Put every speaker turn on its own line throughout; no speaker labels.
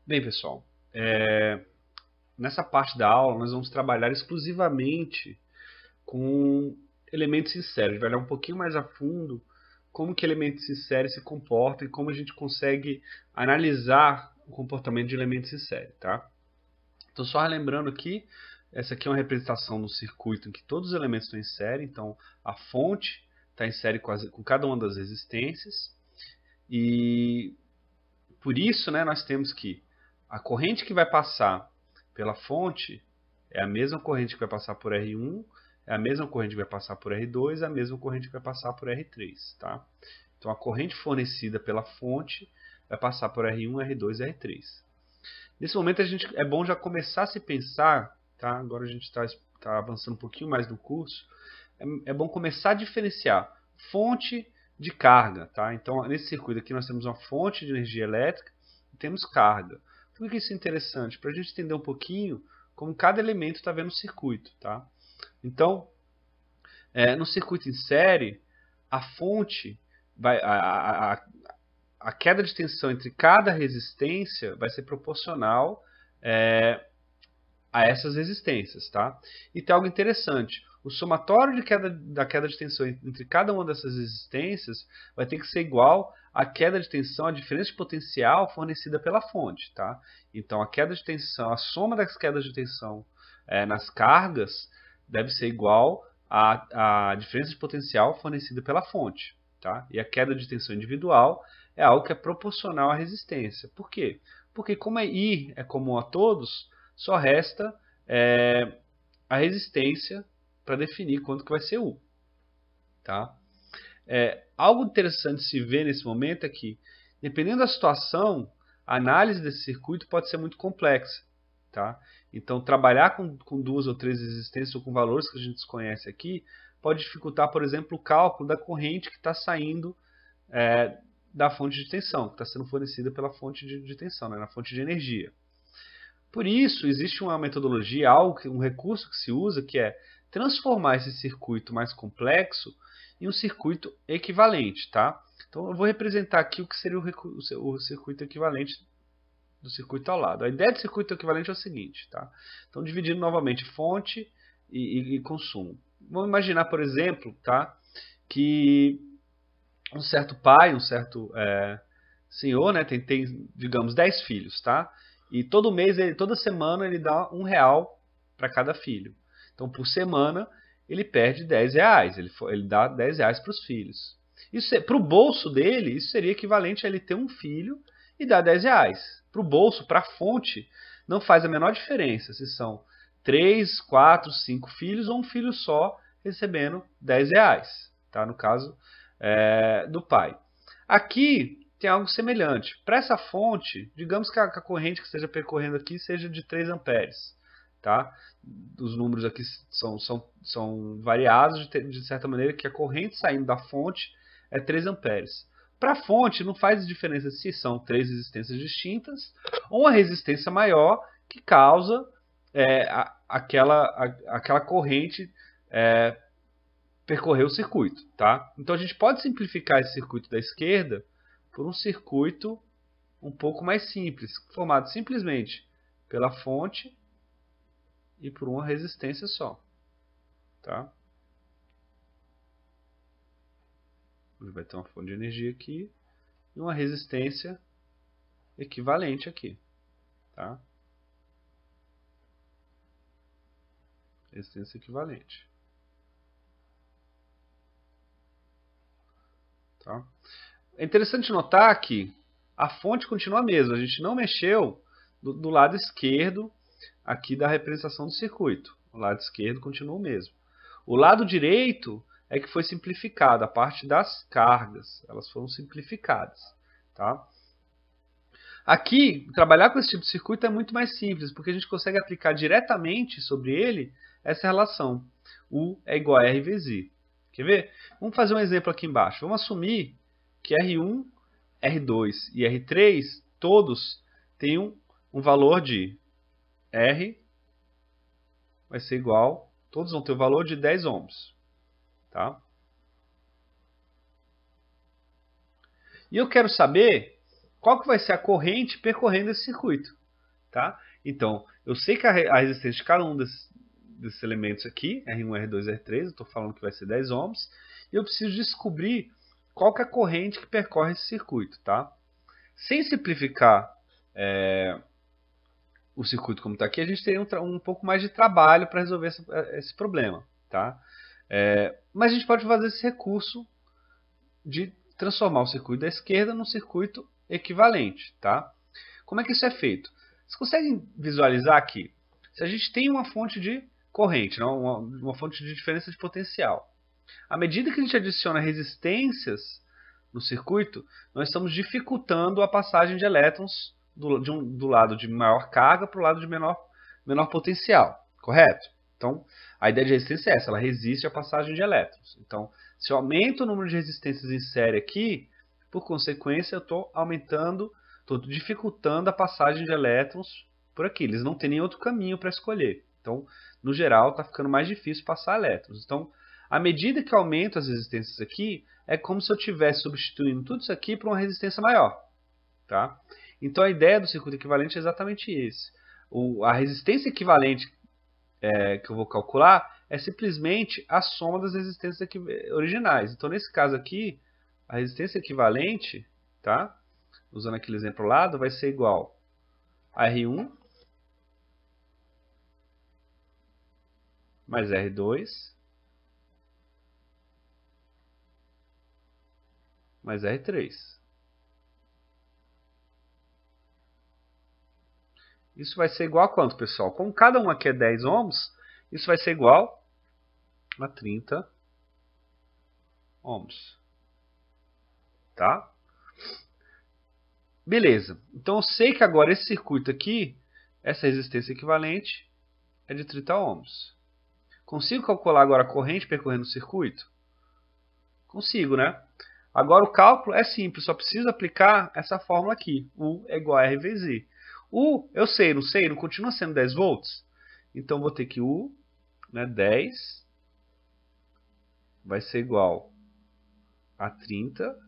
Bem, pessoal, nessa parte da aula nós vamos trabalhar exclusivamente com elementos em série. A gente vai olhar um pouquinho mais a fundo como que elementos em série se comportam e como a gente consegue analisar o comportamento de elementos em série, tá? Então, só relembrando aqui, essa aqui é uma representação do circuito em que todos os elementos estão em série. Então, a fonte está em série com cada uma das resistências. E por isso, né, nós temos que a corrente que vai passar pela fonte é a mesma corrente que vai passar por R1, é a mesma corrente que vai passar por R2, é a mesma corrente que vai passar por R3. Tá? Então, a corrente fornecida pela fonte vai passar por R1, R2 e R3. Nesse momento, é bom já começar a se pensar, tá? Agora a gente está avançando um pouquinho mais no curso, é bom começar a diferenciar fonte de carga. Tá? Então, nesse circuito aqui nós temos uma fonte de energia elétrica e temos carga. Por que isso é interessante? Para a gente entender um pouquinho como cada elemento está vendo o circuito. Tá? Então, no circuito em série, a fonte, a queda de tensão entre cada resistência vai ser proporcional a essas resistências. Tá? E tem algo interessante. O somatório da queda de tensão entre cada uma dessas resistências vai ter que ser igual à queda de tensão, a diferença de potencial fornecida pela fonte. Tá? Então, a queda de tensão, a soma das quedas de tensão nas cargas deve ser igual à diferença de potencial fornecida pela fonte. Tá? E a queda de tensão individual é algo que é proporcional à resistência. Por quê? Porque como I é comum a todos, só resta a resistência para definir quanto que vai ser U. Tá? Algo interessante de se ver nesse momento é que, dependendo da situação, a análise desse circuito pode ser muito complexa. Tá? Então, trabalhar com duas ou três resistências ou com valores que a gente desconhece aqui pode dificultar, por exemplo, o cálculo da corrente que está saindo da fonte de tensão, que está sendo fornecida pela fonte de tensão, né, na fonte de energia. Por isso, existe uma metodologia, um recurso que se usa, que é transformar esse circuito mais complexo em um circuito equivalente. Tá? Então, eu vou representar aqui o que seria o circuito equivalente do circuito ao lado. A ideia de circuito equivalente é o seguinte. Tá? Então, dividindo novamente fonte e consumo. Vamos imaginar, por exemplo, tá, que um certo pai, um certo senhor, né, tem, digamos, 10 filhos. Tá? E todo mês, toda semana, ele dá R$1 para cada filho. Então, por semana, ele perde R$10. Ele dá R$10 para os filhos. Para o bolso dele, isso seria equivalente a ele ter um filho e dar R$10. Para o bolso, para a fonte, não faz a menor diferença se são 3, 4, 5 filhos ou um filho só recebendo R$10. Tá? No caso do pai. Aqui tem algo semelhante. Para essa fonte, digamos que a corrente que esteja percorrendo aqui seja de 3 amperes. Tá? Os números aqui são variados de certa maneira que a corrente saindo da fonte é 3 amperes. Para a fonte não faz diferença se são 3 resistências distintas ou uma resistência maior que causa aquela corrente percorrer o circuito. Tá? Então a gente pode simplificar esse circuito da esquerda por um circuito um pouco mais simples, formado simplesmente pela fonte e por uma resistência só. Tá? Ele vai ter uma fonte de energia aqui e uma resistência equivalente aqui. Tá? Resistência equivalente. Tá? É interessante notar que a fonte continua a mesma. A gente não mexeu do lado esquerdo aqui da representação do circuito. O lado esquerdo continua o mesmo. O lado direito é que foi simplificado. A parte das cargas, elas foram simplificadas. Tá? Aqui, trabalhar com esse tipo de circuito é muito mais simples, porque a gente consegue aplicar diretamente sobre ele essa relação. U é igual a R vezes I. Quer ver? Vamos fazer um exemplo aqui embaixo. Vamos assumir que R1, R2 e R3 todos têm um valor de R vai ser igual, todos vão ter o valor de 10 ohms. Tá? E eu quero saber qual que vai ser a corrente percorrendo esse circuito, tá? Então, eu sei que a resistência de cada um desses elementos aqui, R1, R2, R3, eu estou falando que vai ser 10 ohms, e eu preciso descobrir qual que é a corrente que percorre esse circuito, tá? Sem simplificar o circuito como está aqui, a gente teria um pouco mais de trabalho para resolver esse problema, tá? Mas a gente pode fazer esse recurso de transformar o circuito da esquerda num circuito equivalente, tá? Como é que isso é feito? Vocês conseguem visualizar aqui? Se a gente tem uma fonte de corrente, não? Uma fonte de diferença de potencial, à medida que a gente adiciona resistências no circuito, nós estamos dificultando a passagem de elétrons do lado de maior carga para o lado de menor potencial, correto? Então, a ideia de resistência é essa, ela resiste à passagem de elétrons. Então, se eu aumento o número de resistências em série aqui, por consequência, eu estou estou dificultando a passagem de elétrons por aqui. Eles não têm nem outro caminho para escolher. Então, no geral, está ficando mais difícil passar elétrons. Então, à medida que eu aumento as resistências aqui, é como se eu estivesse substituindo tudo isso aqui por uma resistência maior, tá? Então, a ideia do circuito equivalente é exatamente isso. A resistência equivalente que eu vou calcular é simplesmente a soma das resistências originais. Então, nesse caso aqui, a resistência equivalente, tá? Usando aquele exemplo ao lado, vai ser igual a R1 mais R2 mais R3. Isso vai ser igual a quanto, pessoal? Como cada um aqui é 10 ohms, isso vai ser igual a 30 ohms. Tá? Beleza. Então eu sei que agora esse circuito aqui, essa resistência equivalente, é de 30 ohms. Consigo calcular agora a corrente percorrendo o circuito? Consigo, né? Agora o cálculo é simples, só preciso aplicar essa fórmula aqui. U é igual a R vezes I. U, eu sei, não continua sendo 10 volts? Então vou ter que U, né, 10, vai ser igual a 30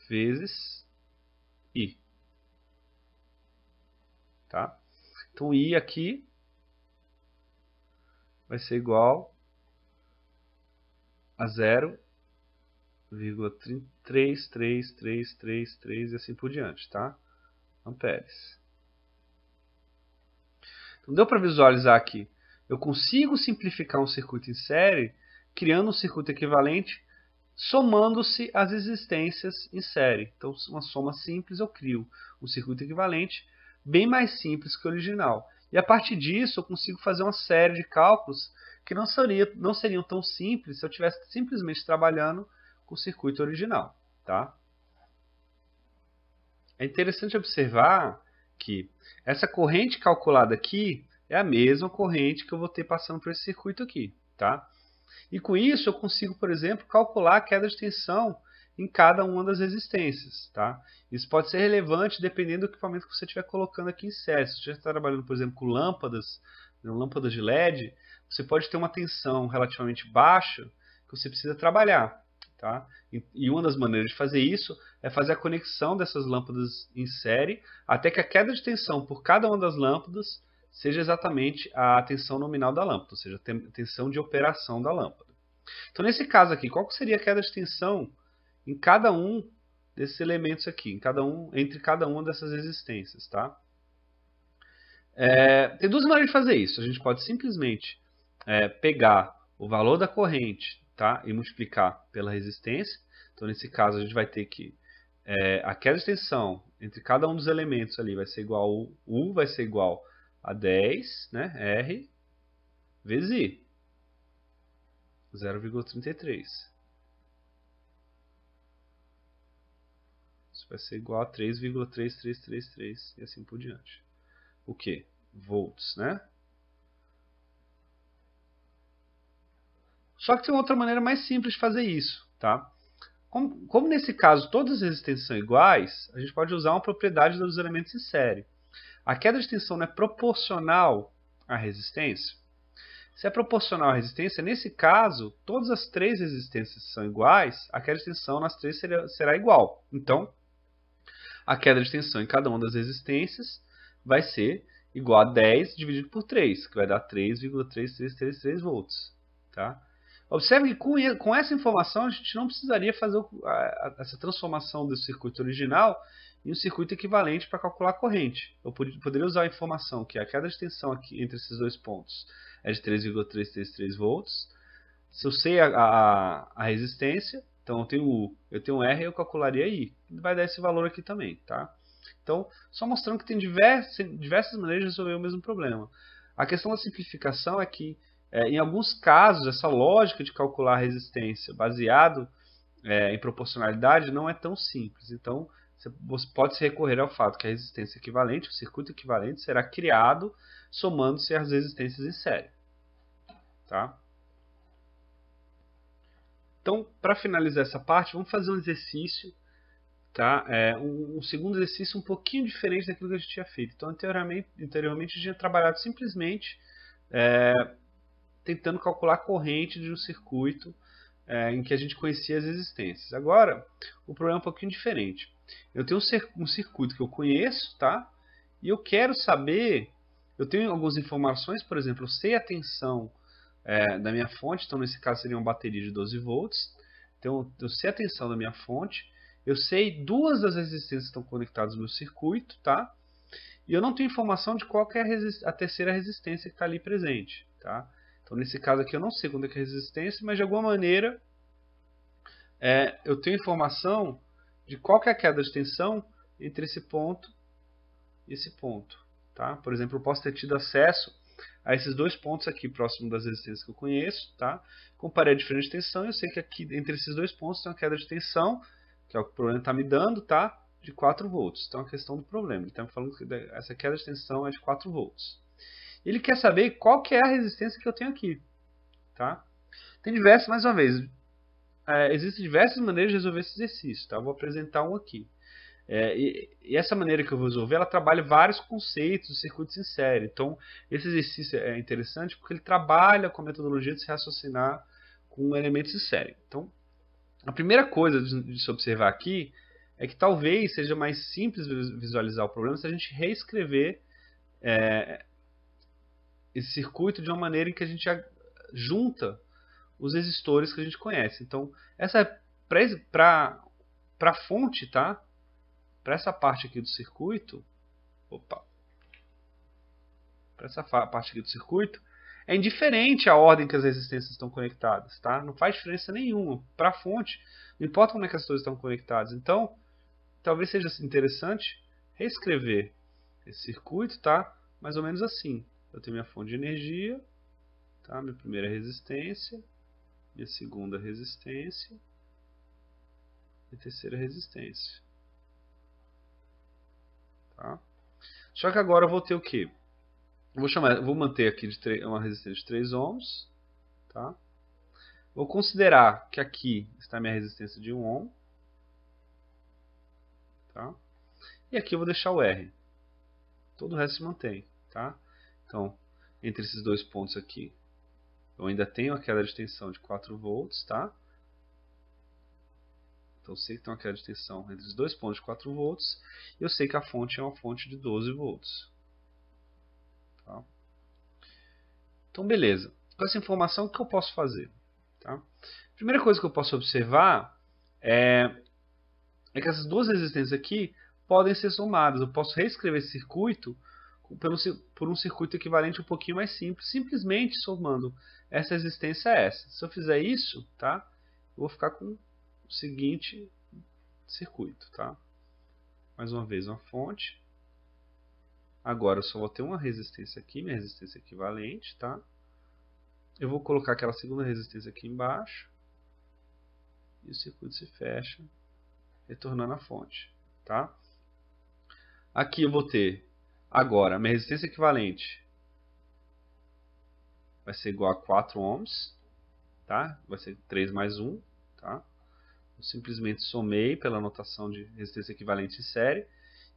vezes I. Tá? Então I aqui vai ser igual a 0,33333 e assim por diante, tá? Amperes. Então deu para visualizar aqui. Eu consigo simplificar um circuito em série criando um circuito equivalente somando-se as resistências em série. Então, uma soma simples, eu crio um circuito equivalente bem mais simples que o original. E a partir disso, eu consigo fazer uma série de cálculos que não seriam tão simples se eu estivesse simplesmente trabalhando com o circuito original. Tá? É interessante observar que essa corrente calculada aqui é a mesma corrente que eu vou ter passando por esse circuito aqui. Tá? E com isso eu consigo, por exemplo, calcular a queda de tensão em cada uma das resistências. Tá? Isso pode ser relevante dependendo do equipamento que você estiver colocando aqui em série. Se você estiver trabalhando, por exemplo, com lâmpadas de LED, você pode ter uma tensão relativamente baixa que você precisa trabalhar. Tá? E uma das maneiras de fazer isso é fazer a conexão dessas lâmpadas em série até que a queda de tensão por cada uma das lâmpadas seja exatamente a tensão nominal da lâmpada, ou seja, a tensão de operação da lâmpada. Então, nesse caso aqui, qual seria a queda de tensão em cada um desses elementos aqui, entre cada uma dessas resistências? Tá? Tem duas maneiras de fazer isso. A gente pode simplesmente pegar o valor da corrente, tá, e multiplicar pela resistência. Então, nesse caso, a gente vai ter que a queda de tensão entre cada um dos elementos ali vai ser igual a U vai ser igual a 10, né, R, vezes I, 0,33. Isso vai ser igual a 3,3333 e assim por diante. O que? Volts, né? Só que tem outra maneira mais simples de fazer isso, tá? Como nesse caso todas as resistências são iguais, a gente pode usar uma propriedade dos elementos em série. A queda de tensão não é proporcional à resistência. Se é proporcional à resistência, nesse caso, todas as três resistências são iguais, a queda de tensão nas três será igual. Então, a queda de tensão em cada uma das resistências vai ser igual a 10 dividido por 3, que vai dar 3,3333 volts. Tá? Observe que com essa informação a gente não precisaria fazer essa transformação do circuito original em um circuito equivalente para calcular a corrente. Eu poderia usar a informação que a queda de tensão aqui entre esses dois pontos é de 3,333 volts. Se eu sei a resistência, então eu tenho um R e eu calcularia I. Vai dar esse valor aqui também. Tá? Então, só mostrando que tem diversas maneiras de resolver o mesmo problema. A questão da simplificação é que, em alguns casos, essa lógica de calcular a resistência baseado em proporcionalidade não é tão simples. Então, você pode se recorrer ao fato que a resistência equivalente, o circuito equivalente, será criado somando-se as resistências em série. Tá? Então, para finalizar essa parte, vamos fazer um exercício. Tá? Um segundo exercício um pouquinho diferente daquilo que a gente tinha feito. Então, anteriormente a gente tinha trabalhado simplesmente tentando calcular a corrente de um circuito em que a gente conhecia as resistências. Agora, o problema é um pouquinho diferente. Eu tenho um circuito que eu conheço, tá? E eu quero saber, eu tenho algumas informações, por exemplo, eu sei a tensão da minha fonte, então nesse caso seria uma bateria de 12 volts. Então, eu sei a tensão da minha fonte, eu sei duas das resistências que estão conectadas no meu circuito, tá? E eu não tenho informação de qual que é a terceira resistência que está ali presente, tá? Então, nesse caso aqui, eu não sei quando é que é a resistência, mas de alguma maneira eu tenho informação de qual que é a queda de tensão entre esse ponto e esse ponto. Tá? Por exemplo, eu posso ter tido acesso a esses dois pontos aqui próximo das resistências que eu conheço. Tá? Comparei a diferença de tensão e eu sei que aqui entre esses dois pontos tem uma queda de tensão, que é o que o problema está me dando, tá? De 4 volts. Então, é a questão do problema. Ele está me falando que essa queda de tensão é de 4 volts. Ele quer saber qual que é a resistência que eu tenho aqui. Tá? Tem diversas, mais uma vez, existem diversas maneiras de resolver esse exercício. Tá? Eu vou apresentar um aqui. E essa maneira que eu vou resolver, ela trabalha vários conceitos de circuitos em série. Então, esse exercício é interessante porque ele trabalha com a metodologia de se raciocinar com elementos em série. Então, a primeira coisa de se observar aqui é que talvez seja mais simples visualizar o problema se a gente reescrever esse circuito de uma maneira em que a gente junta os resistores que a gente conhece. Então, essa para a fonte, tá? Para essa parte aqui do circuito, para essa parte aqui do circuito, é indiferente a ordem que as resistências estão conectadas, tá? Não faz diferença nenhuma. Para a fonte, não importa como é que as coisas estão conectadas. Então, talvez seja interessante reescrever esse circuito, tá? Mais ou menos assim. Eu tenho minha fonte de energia, tá? Minha primeira resistência, minha segunda resistência e terceira resistência. Tá? Só que agora eu vou ter o quê? Vou manter aqui uma resistência de 3 ohms. Tá? Vou considerar que aqui está a minha resistência de 1 ohm. Tá? E aqui eu vou deixar o R. Todo o resto se mantém. Tá? Então, entre esses dois pontos aqui, eu ainda tenho a queda de tensão de 4 volts. Tá? Então, eu sei que tem uma queda de tensão entre os dois pontos de 4 volts. E eu sei que a fonte é uma fonte de 12 volts. Tá? Então, beleza. Com essa informação, o que eu posso fazer? Tá? A primeira coisa que eu posso observar é que essas duas resistências aqui podem ser somadas. Eu posso reescrever esse circuito por um circuito equivalente um pouquinho mais simples, simplesmente somando essa resistência a essa. Se eu fizer isso, tá? Eu vou ficar com o seguinte circuito. Tá? Mais uma vez, uma fonte. Agora eu só vou ter uma resistência aqui, minha resistência equivalente. Tá? Eu vou colocar aquela segunda resistência aqui embaixo. E o circuito se fecha, retornando à fonte. Tá? Aqui eu vou ter, agora, a minha resistência equivalente vai ser igual a 4 ohms. Tá? Vai ser 3 mais 1. Tá? Eu simplesmente somei pela notação de resistência equivalente em série.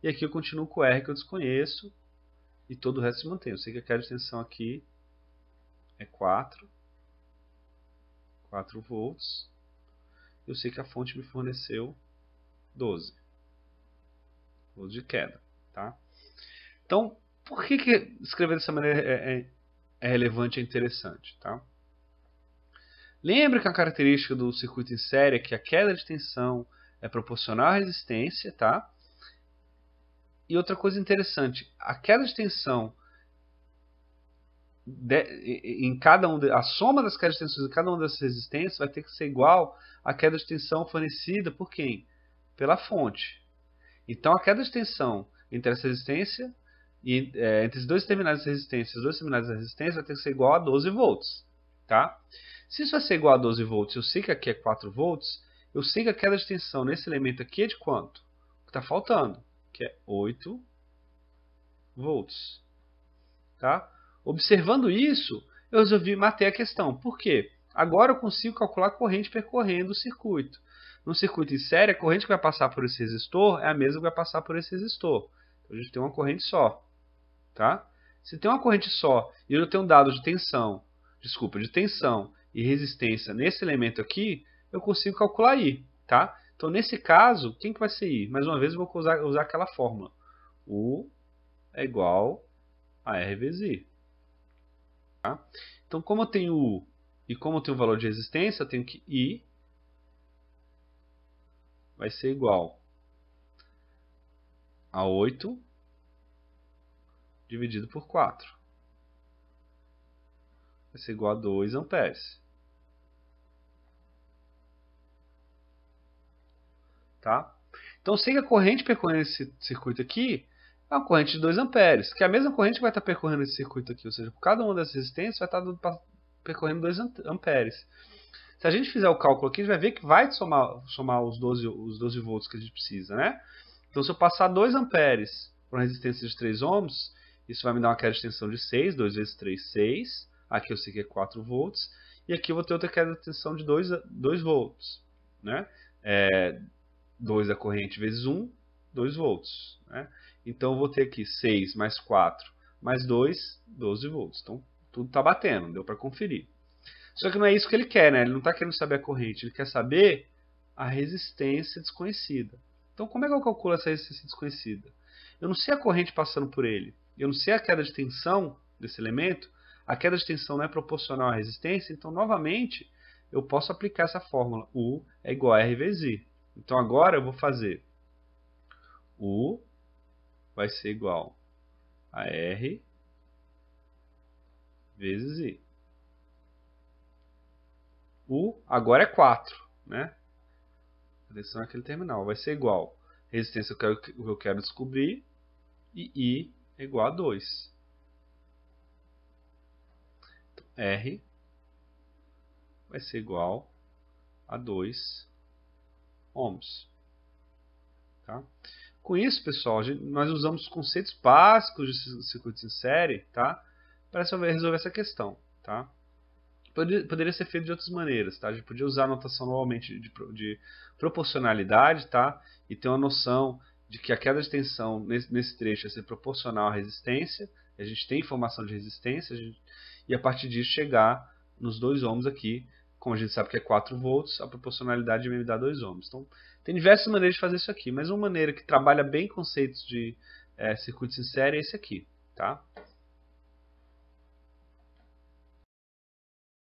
E aqui eu continuo com o R que eu desconheço. E todo o resto se mantém. Eu sei que a queda de tensão aqui é 4 volts. Eu sei que a fonte me forneceu 12 volts de queda, tá? Então, por que escrever dessa maneira é relevante e interessante, tá? Lembre que a característica do circuito em série é que a queda de tensão é proporcional à resistência, tá? E outra coisa interessante, a queda de tensão em cada a soma das quedas de tensão em cada uma dessas resistências vai ter que ser igual à queda de tensão fornecida por quem? Pela fonte. Então a queda de tensão entre essa resistência e entre os dois terminais da resistência e os dois terminais da resistência vai ter que ser igual a 12 volts, tá? Se isso vai ser igual a 12 volts, eu sei que aqui é 4 volts, eu sei que a queda de tensão nesse elemento aqui é de quanto? O que está faltando, que é 8 volts, tá? Observando isso, eu resolvi matar a questão. Por quê? Agora eu consigo calcular a corrente percorrendo o circuito. No circuito em série, a corrente que vai passar por esse resistor é a mesma que vai passar por esse resistor. Então, a gente tem uma corrente só, tá? Se tem uma corrente só e eu tenho dados de tensão, de tensão e resistência nesse elemento aqui, eu consigo calcular I, tá? Então, nesse caso, quem que vai ser I? Mais uma vez, eu vou usar aquela fórmula. U é igual a R vezes I. Tá? Então, como eu tenho U e como eu tenho o valor de resistência, eu tenho que I vai ser igual a 8 dividido por 4. Vai ser igual a 2 amperes. Tá? Então, eu sei que a corrente percorrendo esse circuito aqui é uma corrente de 2 amperes, que é a mesma corrente que vai estar percorrendo esse circuito aqui, ou seja, por cada uma dessas resistências vai estar percorrendo 2 amperes. Se a gente fizer o cálculo aqui, a gente vai ver que vai somar os 12 volts que a gente precisa, né? Então, se eu passar 2 amperes por uma resistência de 3 ohms, isso vai me dar uma queda de tensão de 6, 2 vezes 3, 6. Aqui eu sei que é 4 volts. E aqui eu vou ter outra queda de tensão de 2 volts, né? 2 da corrente vezes 1, 2 volts. Né? Então, eu vou ter aqui 6 mais 4 mais 2, 12 volts. Então, tudo está batendo, deu para conferir. Só que não é isso que ele quer, né? Ele não está querendo saber a corrente, ele quer saber a resistência desconhecida. Então, como é que eu calculo essa resistência desconhecida? Eu não sei a corrente passando por ele, eu não sei a queda de tensão desse elemento, a queda de tensão não é proporcional à resistência, então, novamente, eu posso aplicar essa fórmula. U é igual a R vezes I. Então, agora eu vou fazer U vai ser igual a R vezes I. U agora é 4, né? Atenção naquele terminal. Vai ser igual a resistência que eu quero descobrir e I é igual a 2. Então, R vai ser igual a 2 ohms. Tá? Com isso, pessoal, nós usamos conceitos básicos de circuitos em série, tá? Para resolver essa questão. Tá? Poderia ser feito de outras maneiras, tá? A gente podia usar a notação normalmente de proporcionalidade, tá? E ter uma noção de que a queda de tensão nesse trecho vai ser proporcional à resistência. A gente tem informação de resistência e a partir disso chegar nos 2 ohms aqui. Como a gente sabe que é 4 volts, a proporcionalidade vai me dar 2 ohms. Então, tem diversas maneiras de fazer isso aqui, mas uma maneira que trabalha bem conceitos de circuitos em série é esse aqui, tá?